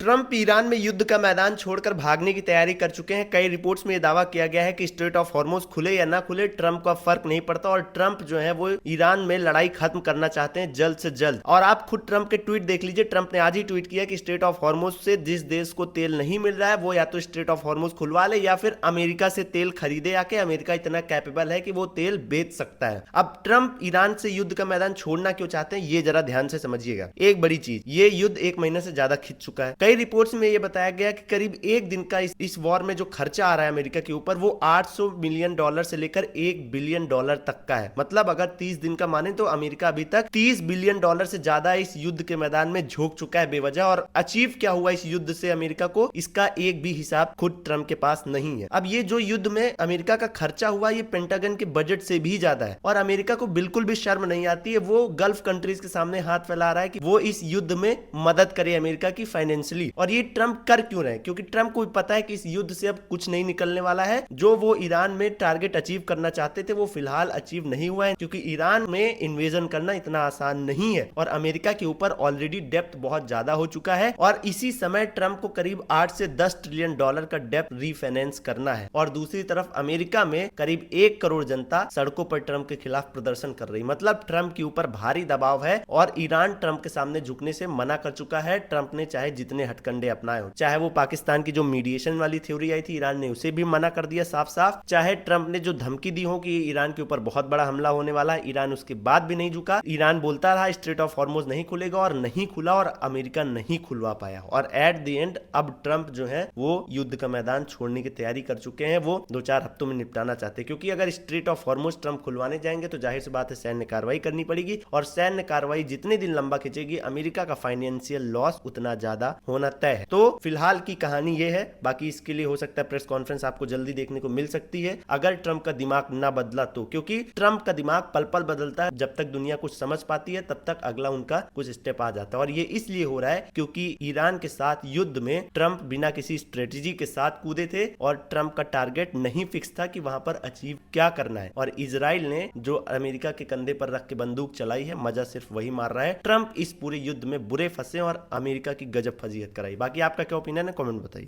Trump Iran में युद्ध का मैदान छोड़कर भागने की तैयारी कर चुके हैं। कई रिपोर्ट्स में यह दावा किया गया है कि स्ट्रेट ऑफ हॉर्मुज खुले या ना खुले, ट्रंप का फर्क नहीं पड़ता और ट्रंप जो है वो ईरान में लड़ाई खत्म करना चाहते हैं जल्द से जल्द। और आप खुद ट्रंप के ट्वीट देख लीजिए। ट्रंप ने आज ही ट्वीट किया कि स्ट्रेट ऑफ हॉर्मुज से जिस देश को तेल नहीं मिल रहा है वो या तो स्ट्रेट ऑफ हॉर्मुज खुलवा ले या फिर अमेरिका से तेल खरीदे आके। अमेरिका इतना कैपेबल है कि वो तेल बेच सकता है। अब ट्रंप ईरान से युद्ध का मैदान छोड़ना क्यों चाहते हैं ये जरा ध्यान से समझिएगा। एक बड़ी चीज, ये युद्ध 1 महीने से ज्यादा खिंच चुका है। कई रिपोर्ट्स में यह बताया गया कि करीब एक दिन का इस वॉर में जो खर्चा आ रहा है अमेरिका के ऊपर वो $800 मिलियन से लेकर $1 बिलियन तक का है। मतलब अगर 30 दिन का माने तो अमेरिका अभी तक $30 बिलियन से ज्यादा इस युद्ध के मैदान में झोंक चुका है बेवजह। और अचीव क्या हुआ इस युद्ध से अमेरिका को, इसका एक भी हिसाब खुद ट्रंप के पास नहीं है। अब ये जो युद्ध में अमेरिका का खर्चा हुआ ये पेंटागन के बजट से भी ज्यादा है और अमेरिका को बिल्कुल भी शर्म नहीं आती है। वो गल्फ कंट्रीज के सामने हाथ फैला रहा है कि वो इस युद्ध में मदद करे अमेरिका की फाइनेंशियली। और ये ट्रंप कर क्यों रहे हैं? क्योंकि ट्रंप को भी पता है कि इस युद्ध से अब कुछ नहीं निकलने वाला है। जो वो ईरान में टारगेट अचीव करना चाहते थे वो फिलहाल अचीव नहीं हुआ है, क्योंकि ईरान में इन्वेजन करना इतना आसान नहीं है और अमेरिका के ऊपर ऑलरेडी डेप्थ बहुत ज्यादा हो चुका है। और इसी समय ट्रंप को करीब 8 से 10 ट्रिलियन डॉलर का डेप्थ रीफाइनेंस करना है। और दूसरी तरफ अमेरिका में करीब 1 करोड़ जनता सड़कों पर ट्रंप के खिलाफ प्रदर्शन कर रही। मतलब ट्रंप के ऊपर भारी दबाव है और ईरान ट्रंप के सामने झुकने से मना कर चुका है। ट्रंप ने चाहे जितने हथकंडे अपनाए हो, चाहे वो पाकिस्तान की जो मीडिएशन वाली थ्योरी आई थी ईरान ने उसे भी मना कर दिया साफ साफ, चाहे ट्रंप ने जो धमकी दी हो कि ईरान के ऊपर बहुत बड़ा हमला होने वाला है, ईरान उसके बाद भी नहीं झुका। ईरान बोलता रहा स्ट्रेट ऑफ हॉर्मुज नहीं खुलेगा और नहीं खुला और अमेरिका नहीं खुलवा पाया। और एट द एंड अब ट्रंप जो है वो युद्ध का मैदान छोड़ने की तैयारी कर चुके हैं। वो 2-4 हफ्तों में निपटाना चाहते हैं, क्योंकि अगर स्ट्रेट ऑफ हॉर्मुज ट्रंप खुलवाने जाएंगे तो जाहिर सी बात है सैन्य कार्रवाई करनी पड़ेगी और सैन्य कार्रवाई जितने दिन लंबा खींचेगी अमेरिका का फाइनेंशियल लॉस उतना ज्यादा होना तय है। तो फिलहाल की कहानी ये है। बाकी इसके लिए हो सकता है प्रेस कॉन्फ्रेंस आपको जल्दी देखने को मिल सकती है अगर ट्रंप का दिमाग ना बदला तो, क्योंकि ट्रंप का दिमाग पल पल बदलता है। जब तक दुनिया कुछ समझ पाती है तब तक अगला उनका कुछ स्टेप आ जाता है। और ये इसलिए हो रहा है क्योंकि ईरान के साथ युद्ध में ट्रंप बिना किसी स्ट्रेटेजी के साथ कूदे थे और ट्रंप का टारगेट नहीं फिक्स था कि वहां पर अचीव क्या करना है। और इजराइल ने जो अमेरिका के कंधे पर रख के बंदूक चलाई है, मजा सिर्फ वही मार रहा है। ट्रंप इस पूरे युद्ध में बुरे फंसे और अमेरिका की गजब फजीहत कराई। बाकी आपका क्या ओपिनियन है, कमेंट बताइए।